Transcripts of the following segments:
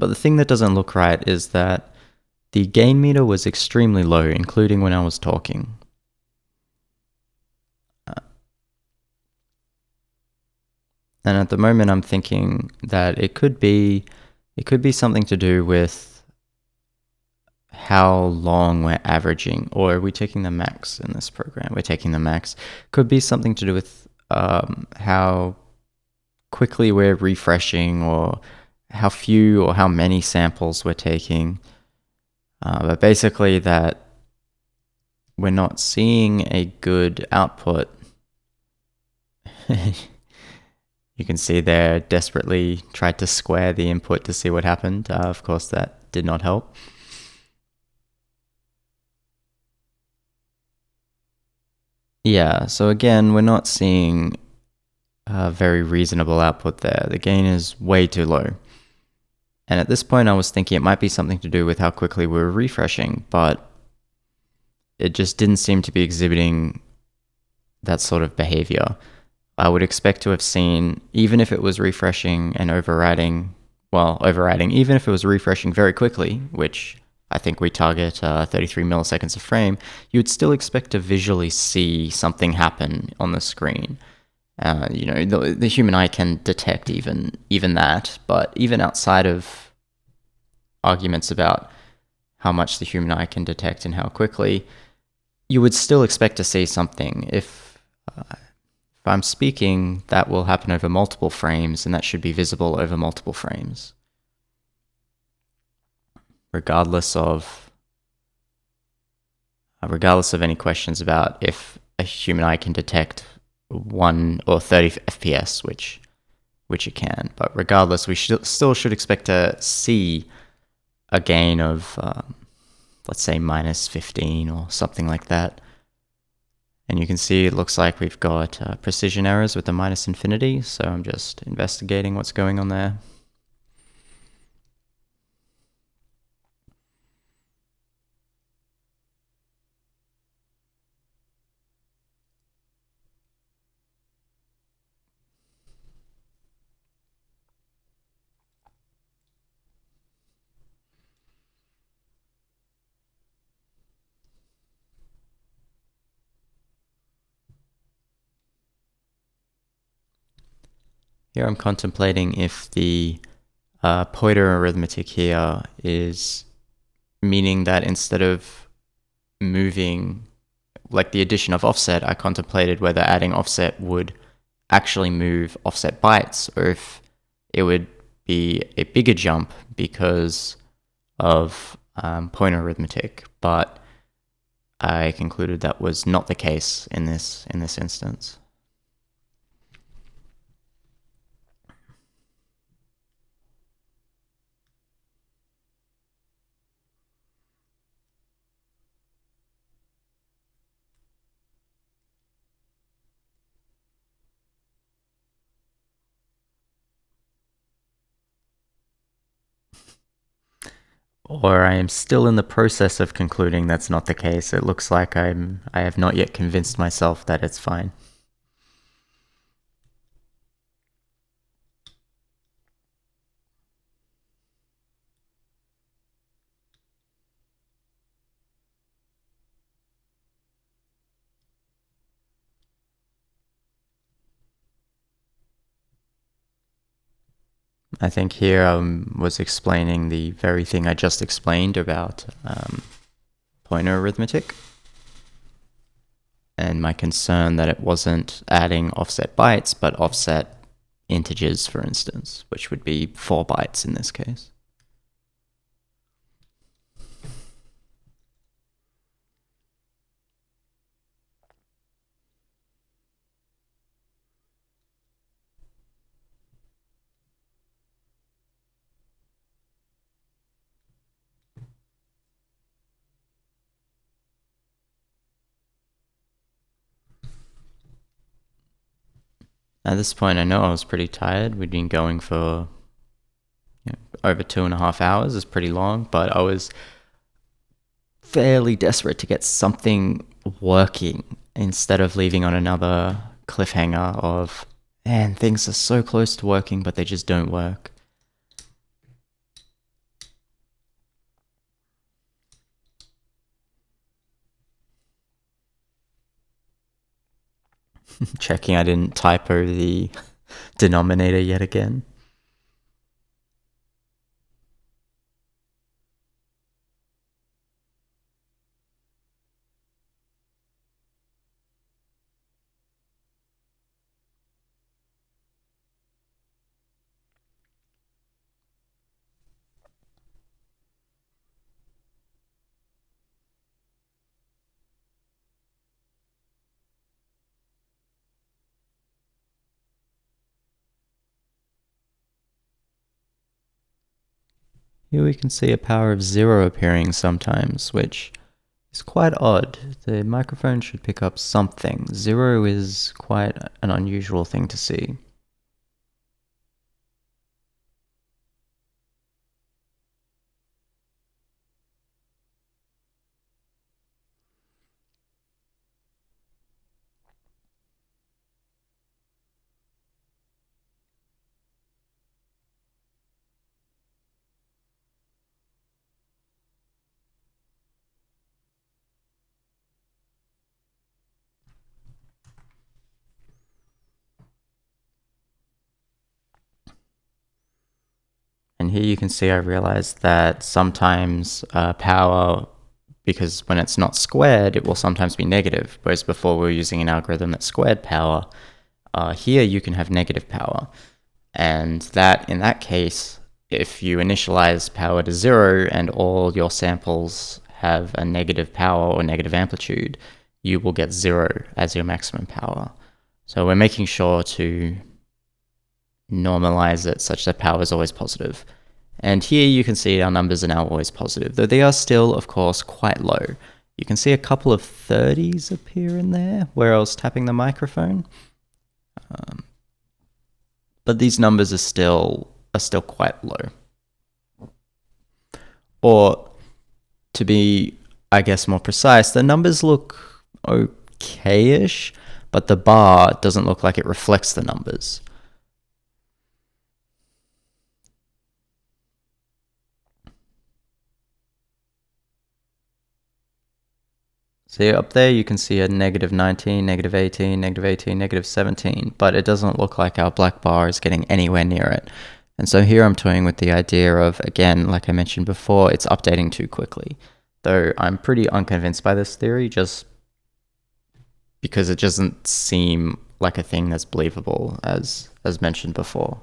But the thing that doesn't look right is that the gain meter was extremely low, including when I was talking. And at the moment I'm thinking that it could be something to do with how long we're averaging, or are we taking the max in this program? We're taking the max. Could be something to do with how quickly we're refreshing, or how few or how many samples we're taking. But basically that we're not seeing a good output. You can see there, desperately tried to square the input to see what happened. Of course, that did not help. Yeah, so again, we're not seeing a very reasonable output there. The gain is way too low. And at this point, I was thinking it might be something to do with how quickly we were refreshing, but it just didn't seem to be exhibiting that sort of behavior. I would expect to have seen, even if it was refreshing and overriding, even if it was refreshing very quickly, which I think we target 33 milliseconds a frame, you would still expect to visually see something happen on the screen. The human eye can detect even that, but even outside of arguments about how much the human eye can detect and how quickly, you would still expect to see something. If I'm speaking, that will happen over multiple frames, and that should be visible over multiple frames, regardless of any questions about if a human eye can detect 1 or 30 FPS, which it can. But regardless, we still should expect to see a gain of, let's say, minus 15 or something like that. And you can see it looks like we've got precision errors with the minus infinity, so I'm just investigating what's going on there. Here I'm contemplating if the pointer arithmetic here is meaning that instead of moving, like the addition of offset, I contemplated whether adding offset would actually move offset bytes, or if it would be a bigger jump because of pointer arithmetic. But I concluded that was not the case in this instance. Or I am still in the process of concluding that's not the case. It looks like I have not yet convinced myself that it's fine. I think here I was explaining the very thing I just explained about pointer arithmetic, and my concern that it wasn't adding offset bytes, but offset integers, for instance, which would be 4 bytes in this case. At this point, I know I was pretty tired. We'd been going for over 2.5 hours. It's pretty long, but I was fairly desperate to get something working instead of leaving on another cliffhanger of, man, things are so close to working, but they just don't work. Checking I didn't typo the denominator yet again. Here we can see a power of 0 appearing sometimes, which is quite odd. The microphone should pick up something. 0 is quite an unusual thing to see. And here you can see I realized that sometimes power, because when it's not squared, it will sometimes be negative, whereas before we were using an algorithm that squared power. Here you can have negative power. And that, in that case, if you initialize power to 0 and all your samples have a negative power or negative amplitude, you will get 0 as your maximum power. So we're making sure to normalize it such that power is always positive. And here you can see our numbers are now always positive, though they are still, of course, quite low. You can see a couple of 30s appear in there where I was tapping the microphone. But these numbers are still quite low. Or to be, I guess, more precise, the numbers look okay-ish, but the bar doesn't look like it reflects the numbers. So up there you can see a negative 19, negative 18, negative 18, negative 17, but it doesn't look like our black bar is getting anywhere near it. And so here I'm toying with the idea of, again, like I mentioned before, it's updating too quickly. Though I'm pretty unconvinced by this theory, just because it doesn't seem like a thing that's believable, as mentioned before.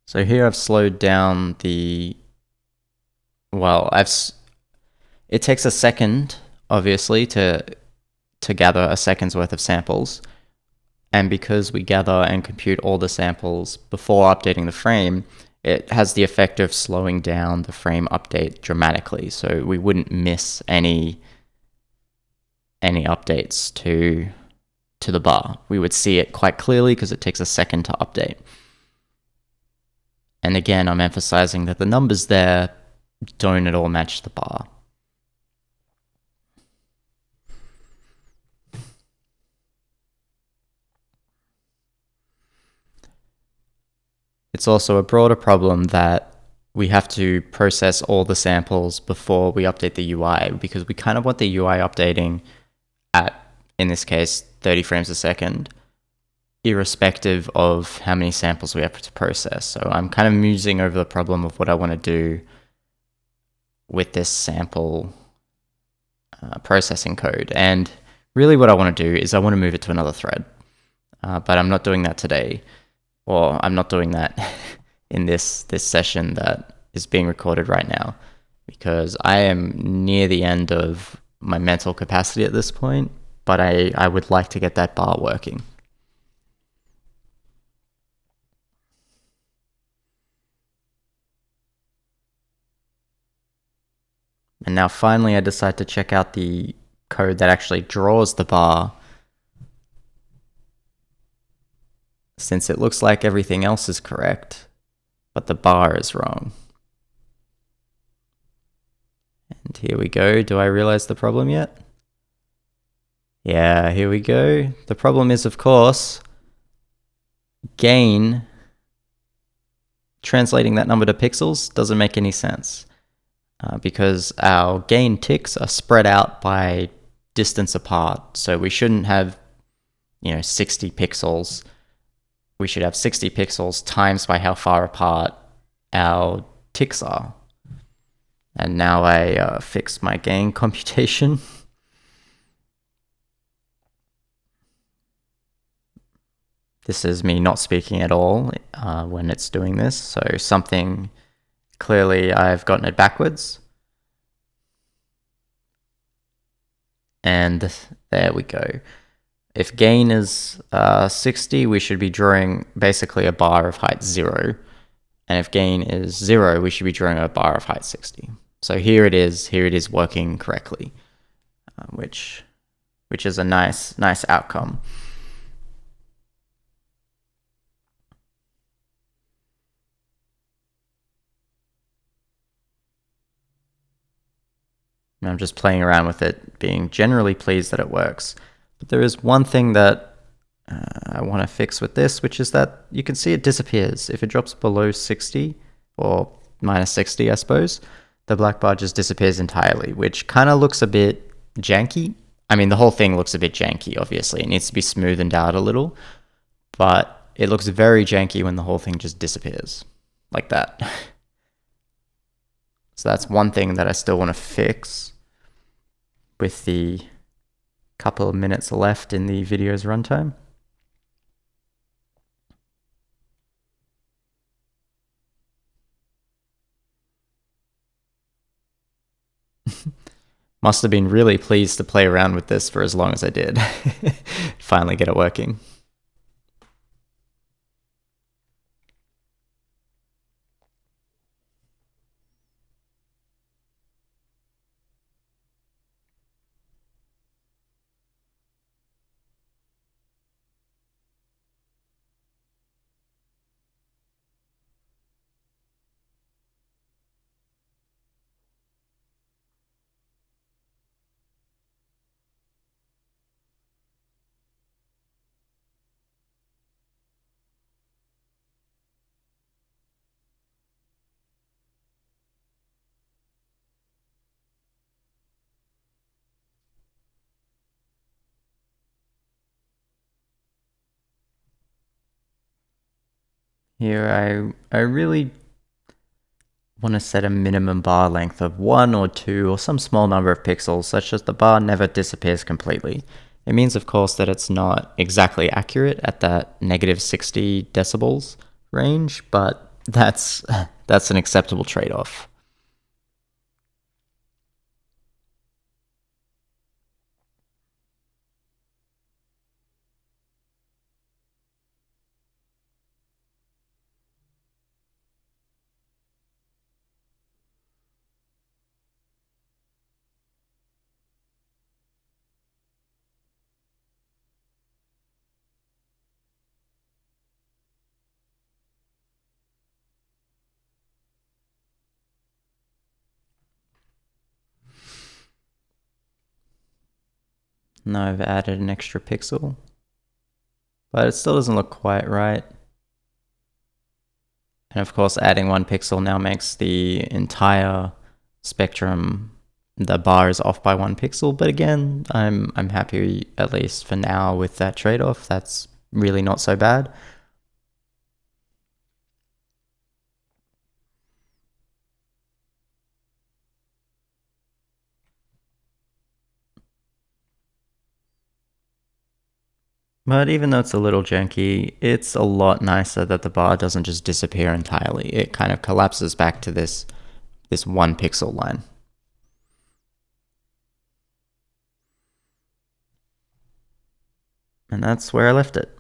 So here I've slowed down the, well, it takes a second, obviously, to gather a second's worth of samples. And because we gather and compute all the samples before updating the frame, it has the effect of slowing down the frame update dramatically. So we wouldn't miss any updates to the bar. We would see it quite clearly because it takes a second to update. And again, I'm emphasizing that the numbers there don't at all match the bar. It's also a broader problem that we have to process all the samples before we update the UI, because we kind of want the UI updating at, in this case, 30 frames a second, irrespective of how many samples we have to process. So I'm kind of musing over the problem of what I want to do with this sample processing code. And really what I want to do is I want to move it to another thread. But I'm not doing that today, or I'm not doing that in this session that is being recorded right now, because I am near the end of my mental capacity at this point, but I would like to get that bar working. And now finally I decide to check out the code that actually draws the bar. since it looks like everything else is correct, but the bar is wrong. And here we go. Do I realize the problem yet? Yeah, here we go. The problem is, of course, gain, translating that number to pixels doesn't make any sense because our gain ticks are spread out by distance apart. So we shouldn't have, 60 pixels. We should have 60 pixels times by how far apart our ticks are. And now I fixed my gain computation. This is me not speaking at all when it's doing this. So something, clearly I've gotten it backwards. And there we go. If gain is 60, we should be drawing basically a bar of height 0. And if gain is 0, we should be drawing a bar of height 60. So here it is working correctly, which is a nice outcome. And I'm just playing around with it, being generally pleased that it works. But there is one thing that I want to fix with this, which is that you can see it disappears. If it drops below 60, or minus 60, I suppose, the black bar just disappears entirely, which kind of looks a bit janky. I mean, the whole thing looks a bit janky, obviously. It needs to be smoothened out a little, but it looks very janky when the whole thing just disappears, like that. So that's one thing that I still want to fix with the couple of minutes left in the video's runtime. Must have been really pleased to play around with this for as long as I did. Finally get it working. Here I really want to set a minimum bar length of 1 or 2 or some small number of pixels such that the bar never disappears completely. It means, of course, that it's not exactly accurate at that negative 60 decibels range, but that's an acceptable trade-off. Now I've added an extra pixel, but it still doesn't look quite right. And of course, adding 1 pixel now makes the entire spectrum, the bar is off by 1 pixel. But again, I'm happy, at least for now, with that trade-off. That's really not so bad. But even though it's a little janky, it's a lot nicer that the bar doesn't just disappear entirely. It kind of collapses back to this 1 pixel line. And that's where I left it.